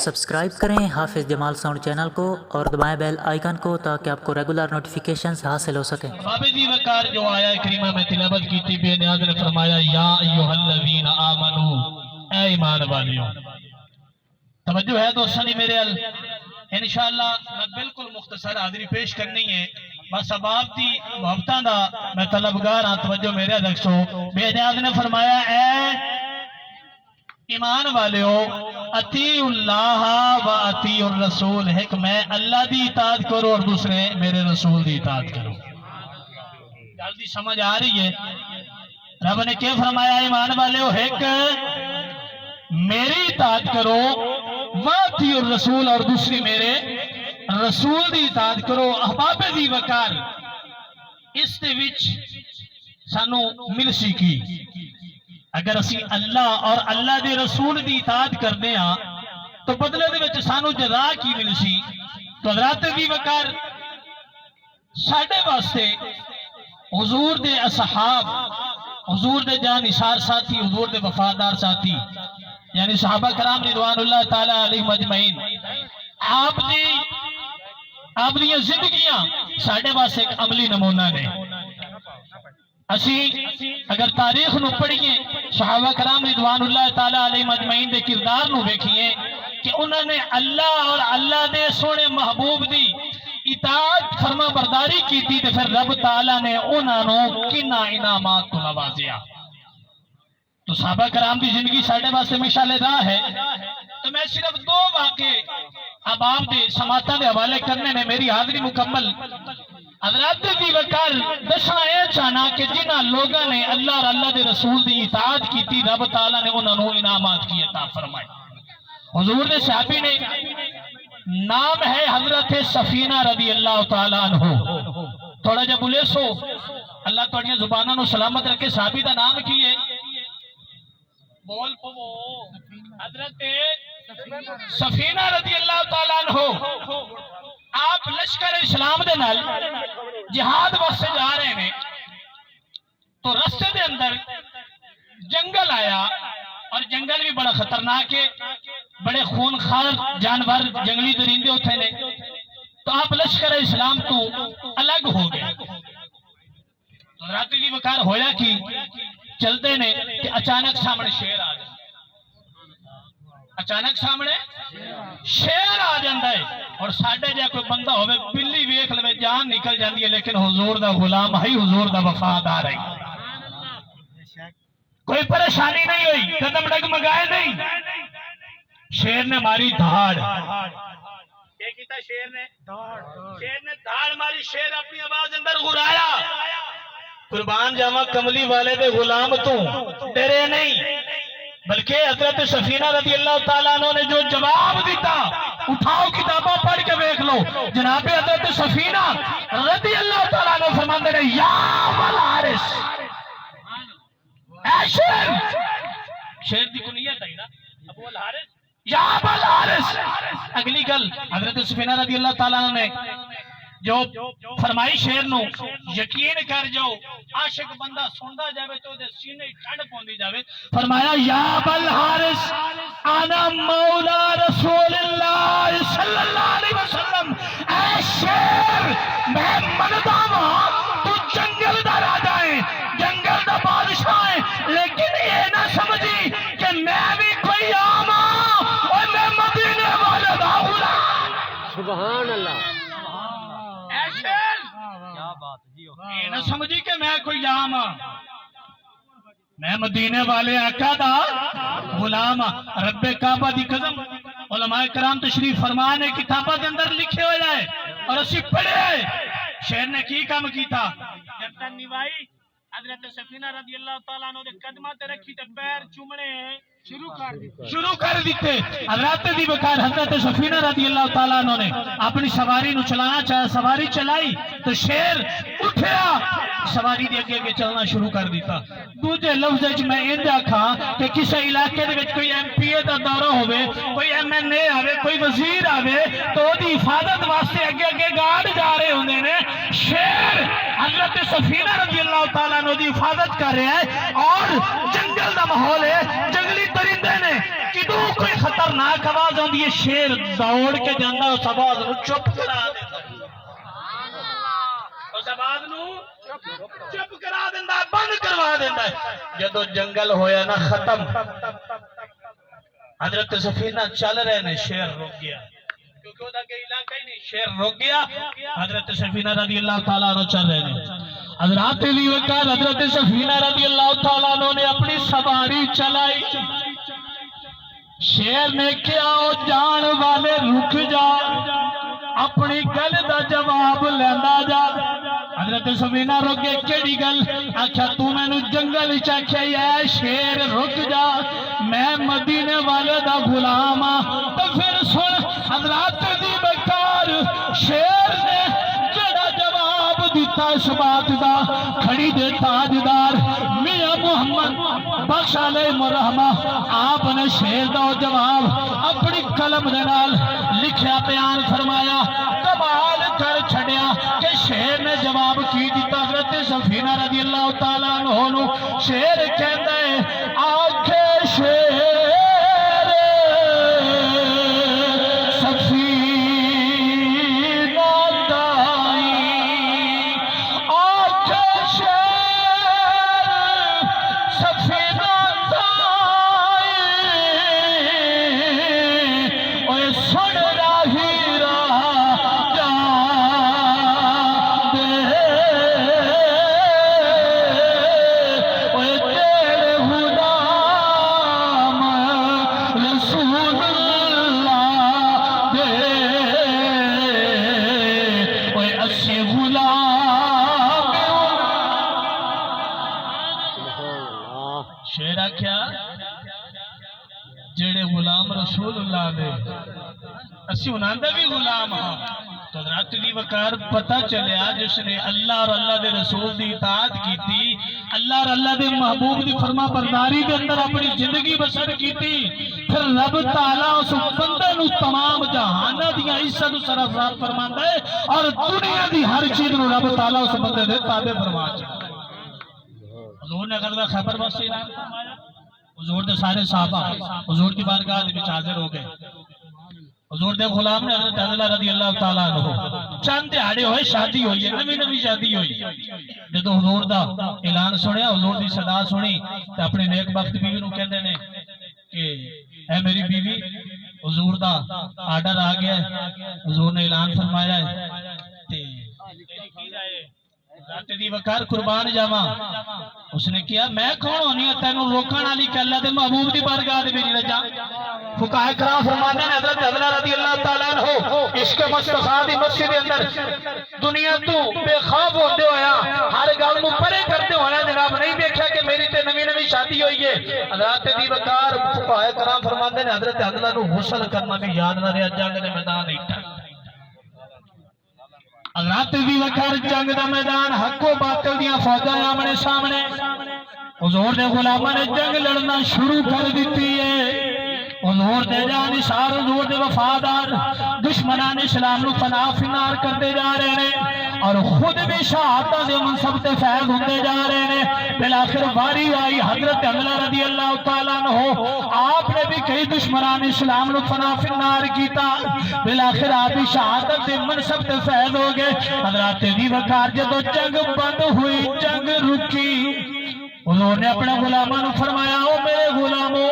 Subscribe کریں حافظ جمال sound channel کو اور دبائیں بیل آئیکن کو تاکہ آپ کو ریگولر نوٹیفیکیشنز حاصل ہو سکیں۔ بابی وقار جو آیا کریمہ میں تلاوت کی تھی، بے نیاز نے فرمایا یا ایوہ الذین آمنو، اے ایمان والیوں۔ توجہ ہے دوستانی میرے انشاءاللہ میں بالکل مختصر حاضری پیش کرنی ہے، بس اب آپ دی محبتاں دا میں طلبگار ہاں، توجہ میرے دکھسو۔ بے نیاز نے فرمایا اے ایمان والیو، اطیعوا اللہ و اطیعوا الرسول، ایک میں اللہ دی اطاعت کرو اور دوسرے میرے رسول دی اطاعت کرو۔ جلدی سمجھ آ رہی ہے؟ رب نے کیا فرمایا؟ ایمان والیو ایک میری اطاعت کرو، واطیعوا الرسول، اور دوسری میرے رسول دی اطاعت کرو۔ احباب دی وقار اس دے وچ سانو مل سی کی، اگر اسی اللہ اور اللہ دے رسول دی اطاعت کرنے ہاں تو بدلے دے وچ سانو جزا کی مل سی۔ تو حضرات دی وقار ساڈے واسطے حضور دے اصحاب، حضور دے جان نثار ساتھی، حضور دے وفادار ساتھی یعنی صحابہ کرام رضوان اللہ تعالی علیہم اجمعین، آپ دی زندگیاں ساڈے واسطے ایک عملی نمونہ نے۔ اسی اگر تاریخ نو پڑھیے، صحابہ کرام رضوان اللہ تعالی علیہم اجمعین دے کردار نو دیکھیے کہ انہوں نے اللہ اور اللہ دے سونے محبوب دی اطاعت فرما برداری کی تھی، تے پھر رب تعالیٰ نے انہوں نے کنا انعامات کو نوازیا۔ تو صحابہ کرام دی زندگی ساڈے واسطے مشعل راہ ہے۔ تو میں صرف دو واقعے اب آپ دے سماعتاں دے حوالے کرنے نے میری حاضری مکمل۔ حضرات دی وقار دسنا یہ چاہنا کہ جنہ لوگوں نے اللہ اور اللہ دے رسول دی اطاعت کی تھی، رب تعالیٰ نے انہوں نے انعامات کی عطا فرمائے۔ حضور دے صحابی نے نام ہے حضرت سفینہ رضی اللہ تعالیٰ عنہ۔ تھوڑا جب بولے سو اللہ توڑیاں زبانہ نو سلامت رکھے، صحابی دا نام کی ہے؟ بول پو حضرت سفینہ رضی اللہ تعالیٰ عنہ۔ آپ لشکر اسلام دے نال جہاد واسطے جا رہے ہیں تو رستے دے اندر جنگل آیا، اور جنگل بھی بڑا خطرناک ہے، بڑے خونخوار جانور جنگلی درندے ہوتے ہیں۔ تو آپ لشکر اسلام تو الگ ہو گئے۔ تو رات کی وقار ہویا کی چلتے نے کہ اچانک سامنے شیر آ جائے، اچانک سامنے شیر آ جاندہ ہے، اور ساڑھے جا کوئی بندہ ہوئے بلی ویکھ لوے جان نکل جاندی ہے، لیکن حضور دا غلام ہے، حضور دا وفادار ہے۔ کوئی پریشانی نہیں ہوئی، قدم ڈگمگائے نہیں۔ شیر نے ماری دھاڑ، کیا کیتا شیر نے؟ شیر نے دھاڑ ماری، شیر اپنی آواز اندر غرایا، قربان جاواں کملی والے دے غلام تو ڈرے نہیں، بلکہ حضرت سفینہ رضی اللہ تعالیٰ عنہ نے جو جواب دیتا، اٹھاؤ کتابہ پڑھ کے دیکھ لو، جناب حضرت سفینہ رضی اللہ تعالیٰ عنہ فرماندے نے یا ابل حارث، اے شیر، شیر دی کنیت ہے نا ابو الحارث، یا ابل حارث۔ اگلی گل حضرت سفینہ رضی اللہ تعالیٰ عنہ نے جو فرمائی شیر نو، یقین کر جاؤ عاشق بندہ سندا جاوے تو دے سینے ٹھنڈ پوندی جاوے۔ فرمایا یا ابل حارث انا مولا رسول اللہ صلی اللہ علیہ وسلم، اے شیر میں مندا ہوں تو جنگل دا راجا ہے، جنگل دا بادشاہ ہے، لیکن یہ نہ سمجھی کہ میں بھی کوئی عام ہوں، اور میں مدینے والے دا غلام۔ سبحان اللہ، یہ نہ سمجھی کہ میں کوئی عام ہوں، میں مدینے والے آقا دا غلام ہوں۔ رب کعبہ دی قسم، علماء کرام تشریف فرمانے کتابہ کے اندر لکھے ہوئے جائے اور اسی پڑھے شیر نے کی کام کی تھا، جب تک نوائی حضرت سفینہ رضی اللہ تعالیٰ عنہ دے قدمہ تے رکھی تے پیر چومنے شروع کر دیتے۔ حضرت دی وقار حضرت سفینہ رضی اللہ تعالیٰ عنہ نے اپنی سواری نو چلانا چاہا، سواری چلائی تو شیر اٹھیا، سواری دے اگے چلنا شروع کر دیتا۔ دوجے لفظ وچ میں انجا کھا کہ کسی علاقے دے وچ کوئی ایم پی اے دا دورہ ہوئے، کوئی ایم این اے آوے، کوئی وزیر آوے تو دی حفاظت واسطے اگے گارڈ جا رہے ہوندے نے، شیر حضرت سفینہ رضی اللہ تعالیٰ عنہ دی حفاظت کر رہے ہیں، اور جنگل دا ماحول ہے، جنگلی درندے نے جدو کوئی خطرناک آواز آتی ہے شیر دوڑ کے جانا اس آواز نو چپ کرا دیتا ہے، اس آواز نو چپ کرا دیتا ہے، بند کروا دیتا ہے۔ جدو جنگل ہویا نا ختم، حضرت سفینہ چل رہے نے، شیر رک گیا کیونکہ وہ دا کہ علاقہ ہی نہیں، شیر رک گیا۔ حضرت سفینہ رضی اللہ تعالیٰ عنہ چل رہے نے، حضرات علی وقار حضرت سفینہ رضی اللہ تعالیٰ عنہ نے اپنی سواری چلائی۔ شیر نے کیا او جان والے رک جا، اپنی گل دا جواب لینا جا۔ حضرت سفینہ رک گئے، کیڑی گل؟ آکھا تو میں نو جنگل چاکھیا اے شیر رک جا، میں مدینے والے دا غلام ہاں۔ تو پھر سن حضرات دی بکار شیر نے جڑا جواب دیتا اس بات دا، کھڑی دے تاجدار میاں محمد بخش علیہ مرحمہ آپ نے شیر دا جواب اپنی قلم دے نال لکھیا بیان فرمایا۔ کمال کر چھڑیا کہ شیر نے جواب کی دیتا حضرت سفینہ رضی اللہ تعالیٰ عنہ نو۔ شیر کہتا ہے آنکھے شیر شیرہ کیا جڑے غلام رسول اللہ دے اسی انہاں دے بھی غلام ہاں۔ تو حضرت علی وقار پتہ چلیا جس نے اللہ اور اللہ دے رسول دی اطاعت کی تھی، اللہ اور اللہ دے محبوب دی فرما برداری کے اندر اپنی زندگی بسر کی تھی، پھر رب تعالیٰ اس بندے نو تمام جہانہ دیا عزت و سرافراز فرماندا ہے اور دنیا دی ہر چیز نو رب تعالیٰ اس بندے دے تابع فرما چاہتا ہے۔ حضور نے اگر خیبر واسطے اعلان فرمایا، حضور دے سارے صحابہ حضور کی بارگاہ دے وچ حاضر ہو گئے۔ حضور دے غلام نے حضرت حضرت رضی اللہ تعالیٰ عنہ چند دیہاڑے ہوئے شادی ہوئی ہے، نوی شادی ہوئی۔ جدو حضور دا اعلان سنیا، حضور دی صدا سنی تے اپنی نیک بخت بیوی نو کہندے نے کہ اے میری بیوی حضور دا آرڈر آ گیا ہے، حضور نے اعلان فرمایا ہے تے ذات دی وقار قربان جاواں۔ اس نے کیا میں کون ہونی ہے تینوں روکن والی کہ اللہ دے محبوب دی بارگاہ دے وچ نہ جا۔ فقہاء کرام فرماتے ہیں حضرت حضرت رضی اللہ تعالیٰ عنہ عشق مصطفیٰ دی مسجد دے اندر دنیا تو بے خوف ہوندے ہویا ہر گل نو پرے کرتے ہویا جناب نہیں دیکھا کہ میری تے نوی شادی ہوئی ہے۔ حضرت دی وقار فقہاء کرام فرماتے ہیں حضرت حضرت نو غسل کرنا بھی یاد نہ رہا، جنگ دے میدان اٹھا حضرت دی وقار جنگ دا میدان حق و باطل دیاں فوجاں آمنے سامنے، حضور دے غلاماں نے جنگ لڑنا شروع کر دیتی ہے۔ حضور دے جانثار حضور دے وفادار دشمنان اسلام نو فنا فنار کرتے جا رہے ہیں اور خود بھی شہادت دے منصب تے فیض ہوندے جا رہے ہیں۔ بالآخر واری آئی حضرت حمزہ رضی اللہ تعالیٰ عنہ، آپ نے بھی کئی دشمنان اسلام نو فنا فنار کیتا، بالآخر آپ بھی شہادت دے منصب تے فیض ہو گئے۔ حضرت دی وقار جدو جنگ بند ہوئی، جنگ رکی، حضور نے اپنے غلاموں نے فرمایا او میرے غلاموں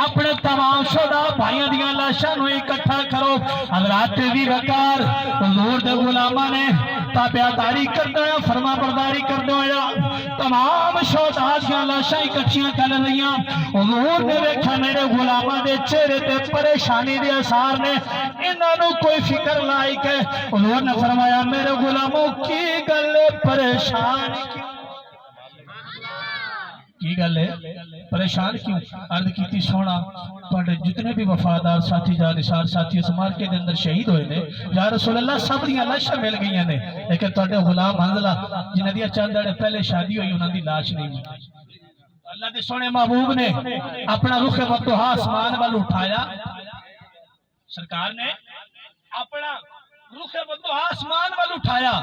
اپنے تمام شہداء بھائیوں دیاں لاشاں نو اکٹھا کرو۔ حضرات دی وقار حضور دے غلاموں نے تابعداری کرتے ہویا فرما برداری کرتے ہویا تمام شہداء دیاں لاشاں اکٹھیاں کر لئیاں۔ حضور نے دیکھا میرے غلاموں دے چہرے تے پریشانی دے اثار نے، انہاں نو کوئی فکر لائق ہے۔ حضور نے فرمایا میرے غلاموں کی گل پریشان کی گل ہے، پریشان کیوں؟ عرض کیتی سونا پڑھے جتنے بھی وفادار ساتھی جانثار ساتھی اس مارکے دے اندر شہید ہوئے نے یا رسول اللہ سب دیاں لاشاں مل گئی نے، لیکن تواڈے غلام حنظلہ جنہاں دی چند دھڑے پہلے شادی ہوئی انہاں دی لاش نہیں ملی۔ اللہ دے سونے محبوب نے اپنا رخ وقتہا آسمان وال اٹھایا، سرکار نے اپنا رخ وقتہا آسمان وال اٹھایا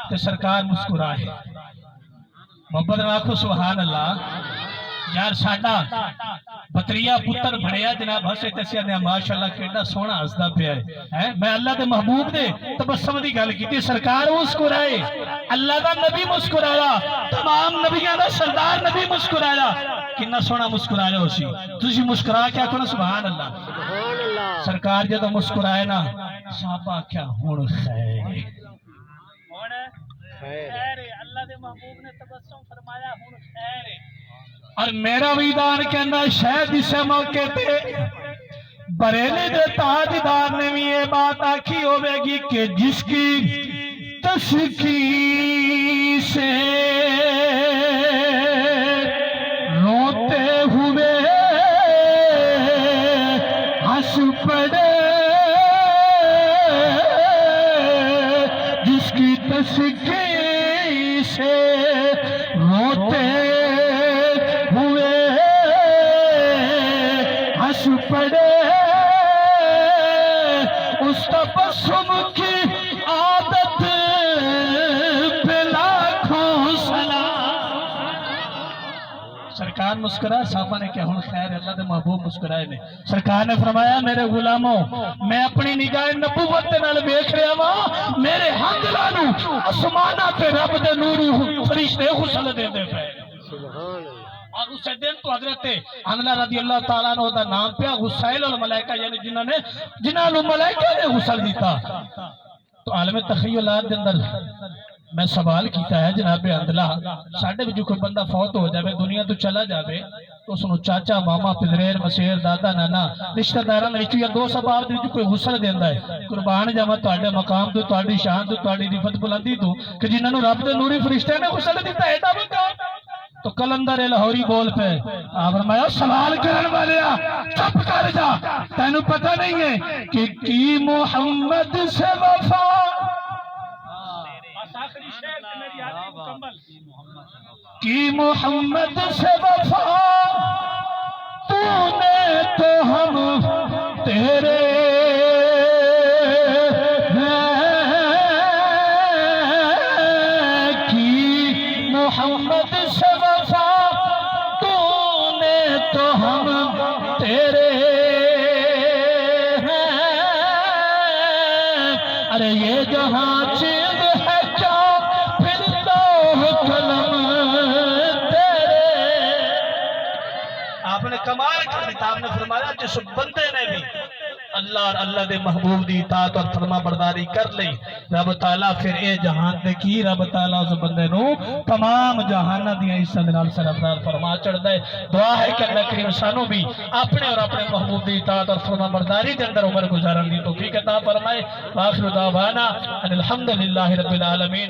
تے سرکار مسکرائے۔ محبت رکھو سبحان اللہ۔ یار ساڈا پتریا پتر بڑھیا جناب ہسے دسیا نے ماشاءاللہ کیڑا سونا ہسدا پیا ہے میں اللہ دے محبوب دے تبسم دی گل کیتی سرکار مسکرائے اللہ دا نبی مسکرایا تمام نبیاں دا سردار نبی مسکرایا کنا سونا مسکرایا ہو سی تسی مسکرا کیا کہنا سبحان اللہ سرکار جدو مسکرائے نا صحابہ کیا ہن خیر اللہ دے محبوب نے تبسم فرمایا ہن خیر اور میرا ویدان کہنا شاید اسے موقع پہ بریلی دے تاجدار نے بھی یہ بات آکھی ہوئے گی کہ جس کی تشکی سے روتے ہوئے ہنس پڑے جس کی تشکی سے روتے پڑے اس تبسم کی عادت پہ لاکھوں سلام سرکار مسکرا صحابہ نے کہا ہن خیر اللہ دے محبوب مسکرائے نے سرکار نے فرمایا میرے غلاموں میں اپنی نگاہ نبوت دے نال ویکھ رہا ہاں میرے حنجلاں نوں آسماناں تے رب دے نور فرشتے غسل دیندے پئے سبحان اللہ اور اس دن تو حضرت حنظلہ رضی اللہ تعالیٰ عنہ دا نام پیا غسیل الملائکہ یعنی جنہاں نو ملائکہ نے غسل دیتا تو عالم تخیلات دے اندر میں سوال کیتا ہے جناب حنظلہ ساڈے وچ کوئی بندہ فوت ہو جاوے دنیا تو چلا جاوے تو اس نو چاچا ماما پدریر مسیر دادا نانا رشتہ داراں وچ یا دوست احباب دے وچ کوئی غسل دیندا ہے قربان جاواں تہاڈے مقام تو تہاڈی شان تو تہاڈی رفعت بلندی تو کہ جنہاں نو رب دے نوری فرشتے نے غسل دیتا ایڈا بڑا تو کلندر لاہوری بول پہ آپ فرمایا سوال کرن والیا چپ کر جا تینوں پتہ نہیں ہے کہ کی محمد سے وفا کی محمد سے وفا تو نے تو ہم تیرے کی محمد سے تو ہم تیرے ہیں ارے یہ جہاں چیز ہے کیا پھر لوح قلم تیرے آپ نے کمال کر دیتا آپ نے فرمایا جس بندے نے بھی اللہ اور اللہ دے محبوب دی اطاعت اور فرما برداری کر لی رب تعالیٰ پھر اے جہان دے کی رب تعالیٰ اس بندے نو تمام جہانہ دیا عیسیٰ دنال سرفدار فرما چڑھ دے دعا ہے کہ اللہ کریم سانو بھی اپنے اور اپنے محبوب دی اطاعت اور فرما برداری دے اندر عمر گزارن دی توفیق عطا فرمائے وآخر دعوانا ان الحمدللہ رب العالمین